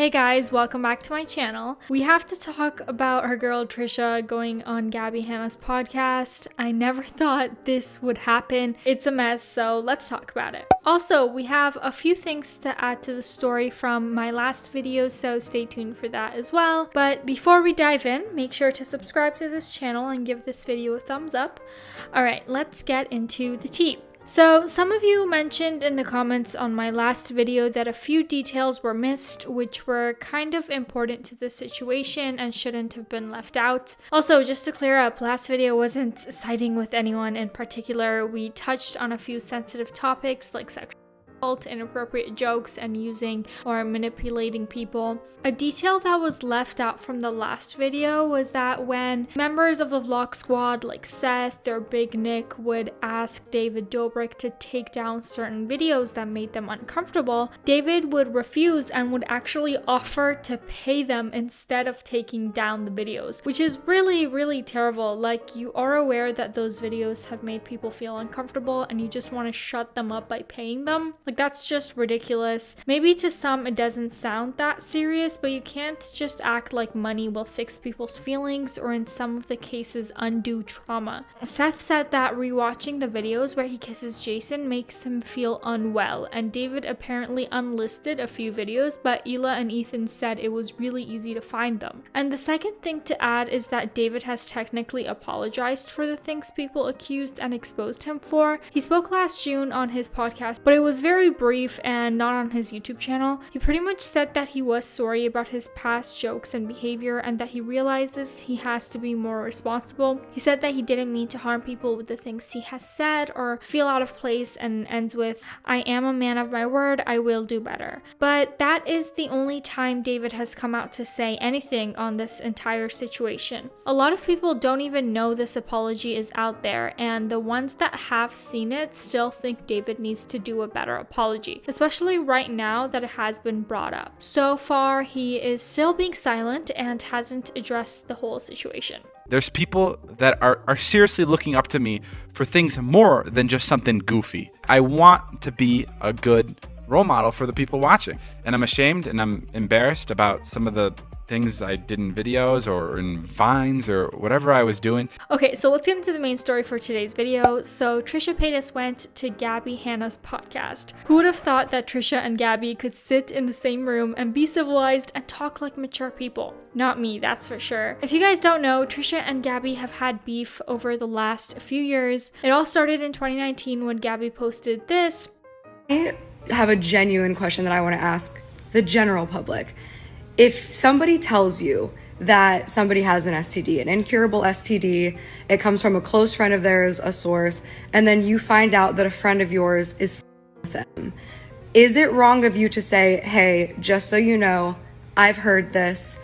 Hey guys, welcome back to my channel. We have to talk about our girl Trisha going on Gabbie Hanna's podcast. I never thought this would happen. It's a mess, so let's talk about it. Also, we have a few things to add to the story from my last video, so stay tuned for that as well. But before we dive in, make sure to subscribe to this channel and give this video a thumbs up. Alright, let's get into the tea. So some of you mentioned in the comments on my last video that a few details were missed, which were kind of important to the situation and shouldn't have been left out. Also, just to clear up, last video wasn't siding with anyone in particular. We touched on a few sensitive topics like sexual assault, inappropriate jokes, and using or manipulating people. A detail that was left out from the last video was that when members of the vlog squad like Seth or Big Nick would ask David Dobrik to take down certain videos that made them uncomfortable, David would refuse and would actually offer to pay them instead of taking down the videos, which is really terrible. Like, you are aware that those videos have made people feel uncomfortable and you just want to shut them up by paying them. Like, that's just ridiculous. Maybe to some it doesn't sound that serious, but you can't just act like money will fix people's feelings or in some of the cases undo trauma. Seth said that rewatching the videos where he kisses Jason makes him feel unwell, and David apparently unlisted a few videos, but Ela and Ethan said it was really easy to find them. And the second thing to add is that David has technically apologized for the things people accused and exposed him for. He spoke last June on his podcast, but it was very brief and not on his YouTube channel. He pretty much said that he was sorry about his past jokes and behavior and that he realizes he has to be more responsible. He said that he didn't mean to harm people with the things he has said or feel out of place, and ends with, "I am a man of my word, I will do better." But that is the only time David has come out to say anything on this entire situation. A lot of people don't even know this apology is out there, and the ones that have seen it still think David needs to do a better apology, especially right now that it has been brought up. So far, he is still being silent and hasn't addressed the whole situation. There's people that are seriously looking up to me for things more than just something goofy. I want to be a good role model for the people watching, and I'm ashamed and I'm embarrassed about some of the things I did in videos or in vines or whatever I was doing. Okay, so let's get into the main story for today's video. So Trisha Paytas went to Gabbie Hanna's podcast. Who would have thought that Trisha and Gabbie could sit in the same room and be civilized and talk like mature people? Not me, that's for sure. If you guys don't know, Trisha and Gabbie have had beef over the last few years. It all started in 2019 when Gabbie posted this. I have a genuine question that I want to ask the general public. If somebody tells you that somebody has an STD, an incurable STD, it comes from a close friend of theirs, a source, and then you find out that a friend of yours is with them, is it wrong of you to say, hey, just so you know, I've heard this,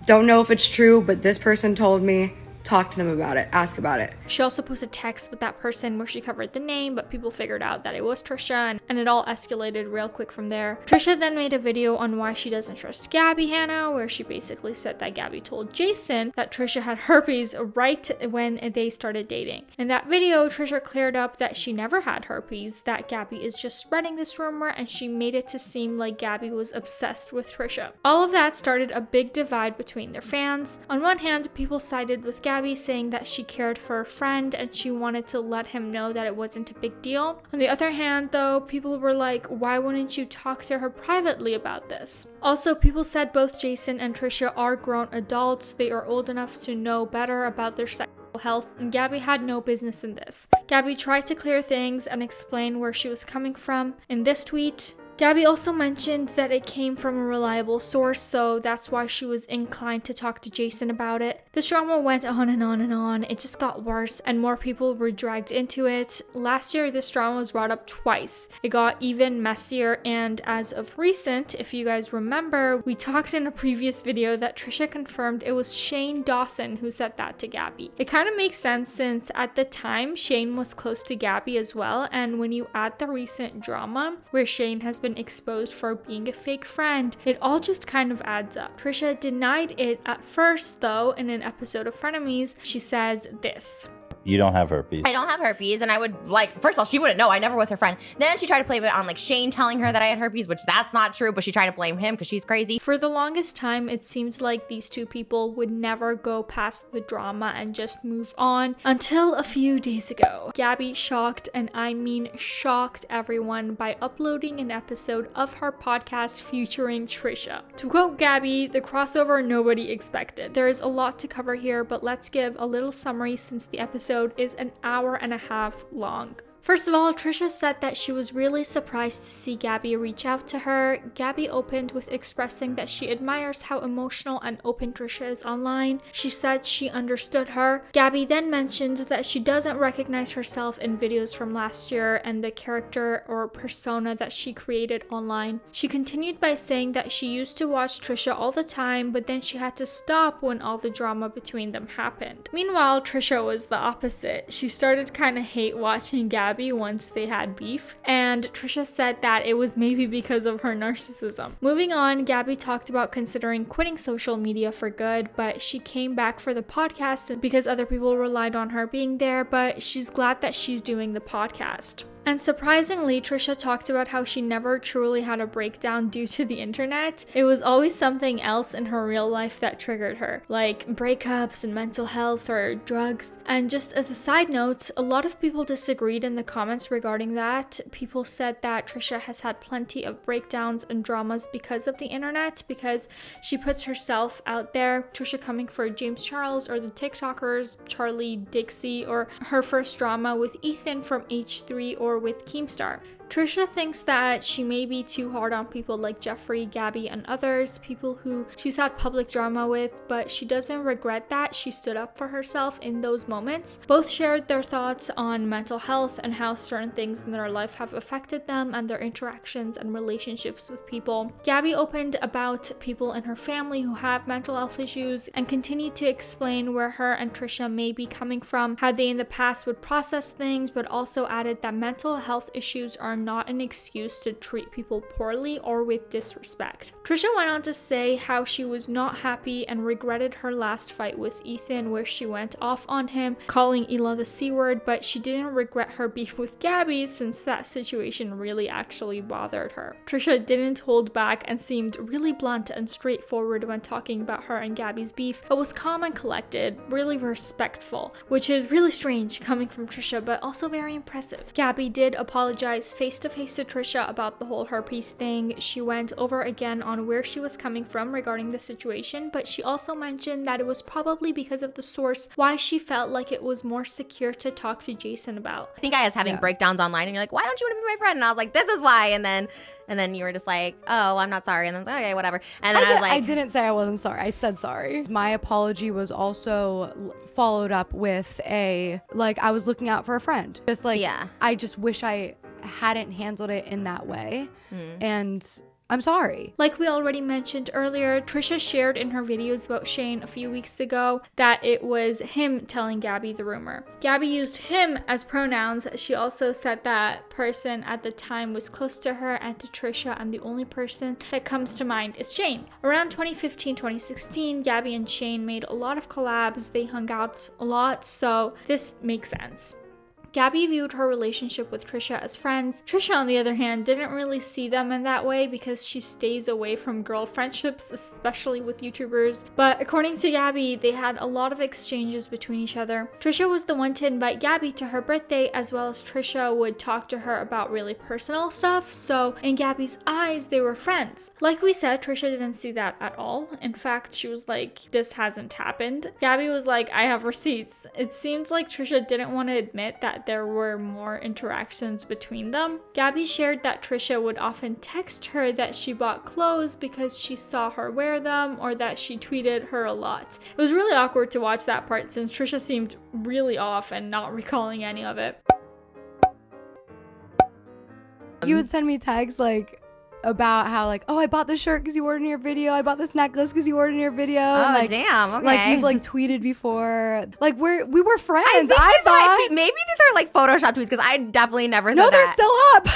don't know if it's true, but this person told me, talk to them about it, ask about it? She also posted text with that person where she covered the name, but people figured out that it was Trisha, and it all escalated real quick from there. Trisha then made a video on why she doesn't trust Gabbie Hanna, where she basically said that Gabbie told Jason that Trisha had herpes right when they started dating. In that video, Trisha cleared up that she never had herpes, that Gabbie is just spreading this rumor, and she made it to seem like Gabbie was obsessed with Trisha. All of that started a big divide between their fans. On one hand, people sided with Gabbie, saying that she cared for a friend and she wanted to let him know that it wasn't a big deal. On the other hand, though, people were like, why wouldn't you talk to her privately about this? Also, people said both Jason and Trisha are grown adults. They are old enough to know better about their sexual health, and Gabbie had no business in this. Gabbie tried to clear things and explain where she was coming from. In this tweet, Gabbie also mentioned that it came from a reliable source, so that's why she was inclined to talk to Jason about it. This drama went on and on and on. It just got worse and more people were dragged into it. Last year, this drama was brought up twice. It got even messier, and as of recent, if you guys remember, we talked in a previous video that Trisha confirmed it was Shane Dawson who said that to Gabbie. It kind of makes sense since at the time, Shane was close to Gabbie as well, and when you add the recent drama where Shane has been exposed for being a fake friend, it all just kind of adds up. Trisha denied it at first, though. In an episode of Frenemies, she says this. You don't have herpes. I don't have herpes, and I would first of all, she wouldn't know. I never was her friend. Then she tried to blame it on Shane telling her that I had herpes, which that's not true, but she tried to blame him because she's crazy. For the longest time, it seemed like these two people would never go past the drama and just move on until a few days ago. Gabbie shocked, and I mean shocked everyone by uploading an episode of her podcast featuring Trisha. To quote Gabbie, the crossover nobody expected. There is a lot to cover here, but let's give a little summary since the episode is an hour and a half long. First of all, Trisha said that she was really surprised to see Gabbie reach out to her. Gabbie opened with expressing that she admires how emotional and open Trisha is online. She said she understood her. Gabbie then mentioned that she doesn't recognize herself in videos from last year and the character or persona that she created online. She continued by saying that she used to watch Trisha all the time, but then she had to stop when all the drama between them happened. Meanwhile, Trisha was the opposite. She started kind of hate watching Gabbie once they had beef, and Trisha said that it was maybe because of her narcissism. Moving on, Gabbie talked about considering quitting social media for good, but she came back for the podcast because other people relied on her being there, but she's glad that she's doing the podcast. And surprisingly, Trisha talked about how she never truly had a breakdown due to the internet. It was always something else in her real life that triggered her, like breakups and mental health or drugs. And just as a side note, a lot of people disagreed in the comments regarding that. People said that Trisha has had plenty of breakdowns and dramas because of the internet, because she puts herself out there. Trisha coming for James Charles or the TikTokers, Charlie Dixie, or her first drama with Ethan from H3 or with Keemstar. Trisha thinks that she may be too hard on people like Jeffrey, Gabbie, and others, people who she's had public drama with, but she doesn't regret that she stood up for herself in those moments. Both shared their thoughts on mental health and how certain things in their life have affected them and their interactions and relationships with people. Gabbie opened about people in her family who have mental health issues and continued to explain where her and Trisha may be coming from, how they in the past would process things, but also added that mental health issues are not an excuse to treat people poorly or with disrespect. Trisha went on to say how she was not happy and regretted her last fight with Ethan, where she went off on him, calling Ela the C word, but she didn't regret her beef with Gabbie since that situation really actually bothered her. Trisha didn't hold back and seemed really blunt and straightforward when talking about her and Gabbie's beef, but was calm and collected, really respectful, which is really strange coming from Trisha, but also very impressive. Gabbie did apologize face-to-face to Trisha about the whole herpes thing. She went over again on where she was coming from regarding the situation, but she also mentioned that it was probably because of the source why she felt like it was more secure to talk to Jason about. I think I was having breakdowns online, and you're like, why don't you want to be my friend? And I was like, this is why. And then you were just like, oh, I'm not sorry. And I was like, okay, whatever. And then I was like, I didn't say I wasn't sorry. I said sorry. My apology was also followed up with I was looking out for a friend. Just I just wish I hadn't handled it in that way. And I'm sorry. Like we already mentioned earlier, Trisha shared in her videos about Shane a few weeks ago that it was him telling Gabbie the rumor. Gabbie used him as pronouns. She also said that person at the time was close to her and to Trisha, and the only person that comes to mind is Shane. Around 2015-2016, Gabbie and Shane made a lot of collabs. They hung out a lot, so this makes sense. Gabbie viewed her relationship with Trisha as friends. Trisha, on the other hand, didn't really see them in that way because she stays away from girl friendships, especially with YouTubers. But according to Gabbie, they had a lot of exchanges between each other. Trisha was the one to invite Gabbie to her birthday, as well as Trisha would talk to her about really personal stuff, so in Gabbie's eyes, they were friends. Like we said, Trisha didn't see that at all. In fact, she was like, this hasn't happened. Gabbie was like, I have receipts. It seems like Trisha didn't want to admit that there were more interactions between them. Gabbie shared that Trisha would often text her that she bought clothes because she saw her wear them, or that she tweeted her a lot. It was really awkward to watch that part since Trisha seemed really off and not recalling any of it. You would send me texts about how oh, I bought this shirt because you wore it in your video. I bought this necklace because you wore it in your video. Oh, and, damn. Okay. You've tweeted before. We were friends. I thought maybe these are Photoshop tweets because I definitely never said that. No, they're still up.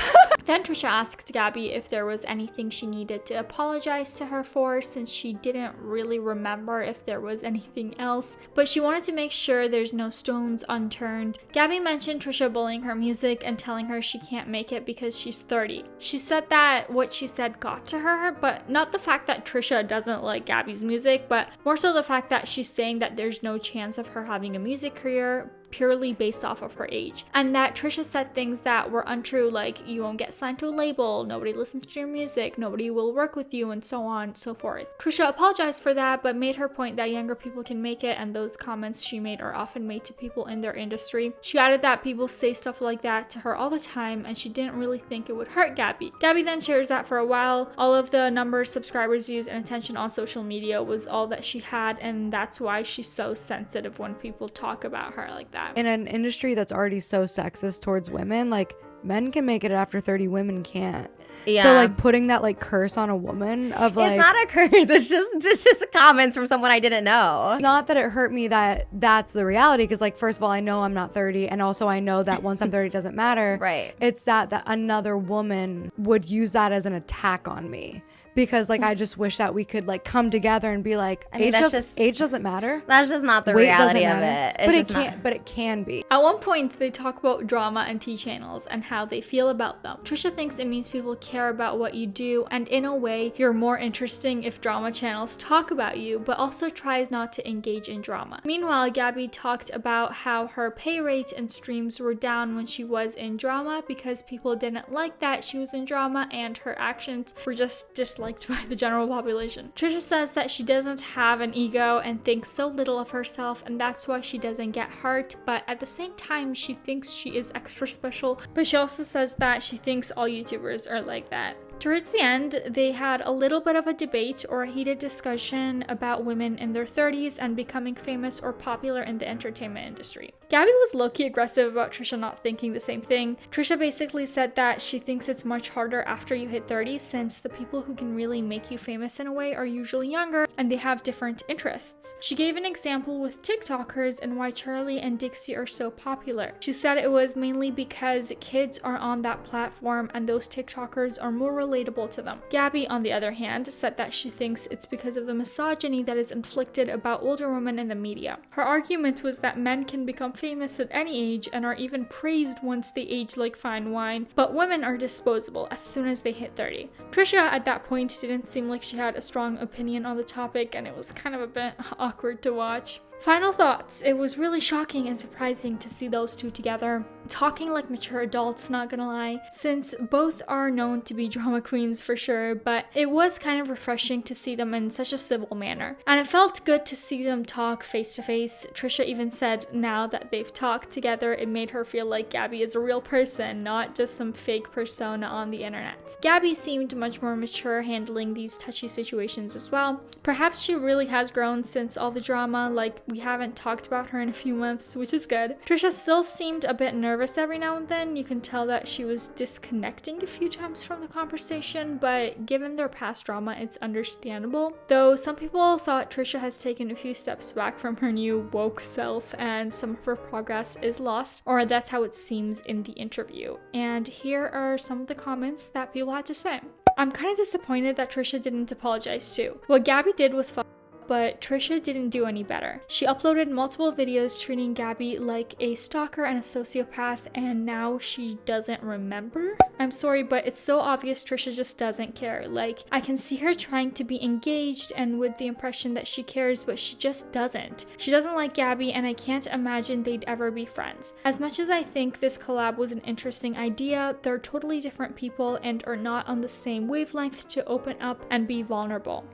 Then Trisha asked Gabbie if there was anything she needed to apologize to her for, since she didn't really remember if there was anything else, but she wanted to make sure there's no stones unturned. Gabbie mentioned Trisha bullying her music and telling her she can't make it because she's 30. She said that what she said got to her, but not the fact that Trisha doesn't like Gabbie's music, but more so the fact that she's saying that there's no chance of her having a music career purely based off of her age, and that Trisha said things that were untrue, like you won't get signed to a label, nobody listens to your music, nobody will work with you, and so on and so forth. Trisha apologized for that, but made her point that younger people can make it, and those comments she made are often made to people in their industry. She added that people say stuff like that to her all the time, and she didn't really think it would hurt Gabbie. Gabbie then shares that for a while, all of the numbers, subscribers, views, and attention on social media was all that she had, and that's why she's so sensitive when people talk about her like that. In an industry that's already so sexist towards women, like, men can make it after 30, women can't. Yeah. So, like, putting that, like, curse on a woman of, like... It's not a curse. It's just comments from someone I didn't know. Not that it hurt me that that's the reality, because, like, first of all, I know I'm not 30, and also I know that once I'm 30, it doesn't matter. Right. It's that another woman would use that as an attack on me. Because, like, I just wish that we could, like, come together and be like, age doesn't matter. That's just not the Weight reality of matter. it. But it can be. At one point, they talk about drama and T channels and how they feel about them. Trisha thinks it means people care about what you do, and in a way, you're more interesting if drama channels talk about you, but also tries not to engage in drama. Meanwhile, Gabbie talked about how her pay rate and streams were down when she was in drama because people didn't like that she was in drama, and her actions were just disliked by the general population. Trisha says that she doesn't have an ego and thinks so little of herself, and that's why she doesn't get hurt, but at the same time she thinks she is extra special, but she also says that she thinks all YouTubers are like that. Towards the end, they had a little bit of a debate or a heated discussion about women in their 30s and becoming famous or popular in the entertainment industry. Gabbie was low-key aggressive about Trisha not thinking the same thing. Trisha basically said that she thinks it's much harder after you hit 30, since the people who can really make you famous in a way are usually younger and they have different interests. She gave an example with TikTokers and why Charlie and Dixie are so popular. She said it was mainly because kids are on that platform and those TikTokers are more relatable to them. Gabbie, on the other hand, said that she thinks it's because of the misogyny that is inflicted about older women in the media. Her argument was that men can become famous at any age and are even praised once they age like fine wine, but women are disposable as soon as they hit 30. Trisha at that point didn't seem like she had a strong opinion on the topic, and it was kind of a bit awkward to watch. Final thoughts. It was really shocking and surprising to see those two together, talking like mature adults, not gonna lie, since both are known to be drama queens for sure, but it was kind of refreshing to see them in such a civil manner. And it felt good to see them talk face to face. Trisha even said now that they've talked together, it made her feel like Gabbie is a real person, not just some fake persona on the internet. Gabbie seemed much more mature handling these touchy situations as well. Perhaps she really has grown since all the drama, like we haven't talked about her in a few months, which is good. Trisha still seemed a bit nervous every now and then. You can tell that she was disconnecting a few times from the conversation, but given their past drama, it's understandable. Though some people thought Trisha has taken a few steps back from her new woke self and some of her progress is lost, or that's how it seems in the interview. And here are some of the comments that people had to say. I'm kind of disappointed that Trisha didn't apologize too. What Gabbie did was but Trisha didn't do any better. She uploaded multiple videos treating Gabbie like a stalker and a sociopath, and now she doesn't remember? I'm sorry, but it's so obvious Trisha just doesn't care. Like, I can see her trying to be engaged and with the impression that she cares, but she just doesn't. She doesn't like Gabbie, and I can't imagine they'd ever be friends. As much as I think this collab was an interesting idea, they're totally different people and are not on the same wavelength to open up and be vulnerable.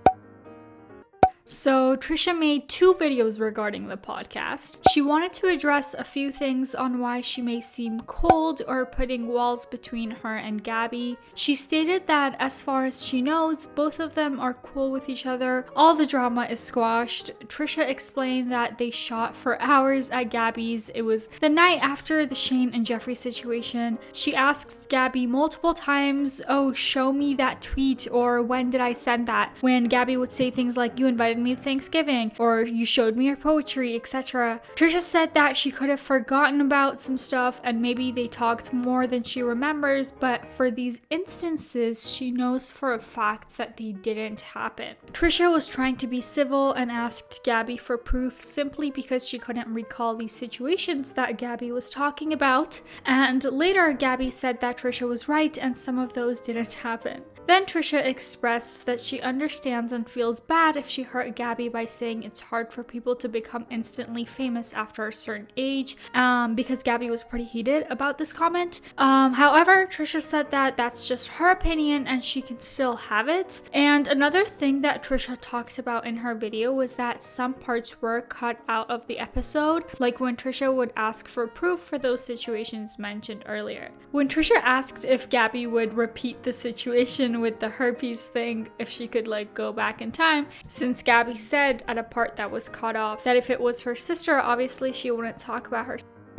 So Trisha made 2 videos regarding the podcast. She wanted to address a few things on why she may seem cold or putting walls between her and Gabbie. She stated that as far as she knows, both of them are cool with each other. All the drama is squashed. Trisha explained that they shot for hours at Gabbie's. It was the night after the Shane and Jeffree situation. She asked Gabbie multiple times, oh, show me that tweet, or when did I send that? When Gabbie would say things like, you invited me Thanksgiving, or you showed me your poetry, etc. Trisha said that she could have forgotten about some stuff and maybe they talked more than she remembers, but for these instances, she knows for a fact that they didn't happen. Trisha was trying to be civil and asked Gabbie for proof simply because she couldn't recall these situations that Gabbie was talking about, and later Gabbie said that Trisha was right and some of those didn't happen. Then Trisha expressed that she understands and feels bad if she hurt Gabbie by saying it's hard for people to become instantly famous after a certain age, because Gabbie was pretty heated about this comment. However, Trisha said that that's just her opinion and she can still have it. And another thing that Trisha talked about in her video was that some parts were cut out of the episode, like when Trisha would ask for proof for those situations mentioned earlier. When Trisha asked if Gabbie would repeat the situation with the herpes thing, if she could like go back in time, since Gabbie said at a part that was cut off that if it was her sister, obviously she wouldn't talk about her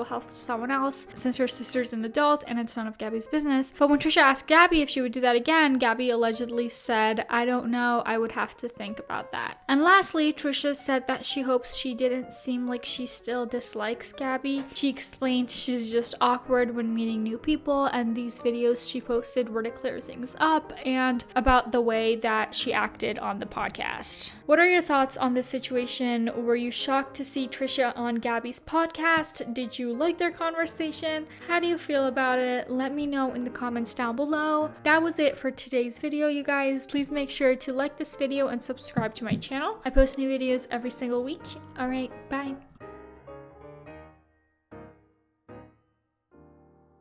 health to someone else since her sister's an adult and it's none of Gabbie's business. But when Trisha asked Gabbie if she would do that again, Gabbie allegedly said, "I don't know, I would have to think about that." And lastly, Trisha said that she hopes she didn't seem like she still dislikes Gabbie. She explained she's just awkward when meeting new people, and these videos she posted were to clear things up and about the way that she acted on the podcast. What are your thoughts on this situation? Were you shocked to see Trisha on Gabbie's podcast? Did you like their conversation? How do you feel about it? Let me know in the comments down below. That was it for today's video, you guys. Please make sure to like this video and subscribe to my channel. I post new videos every single week. All right, bye.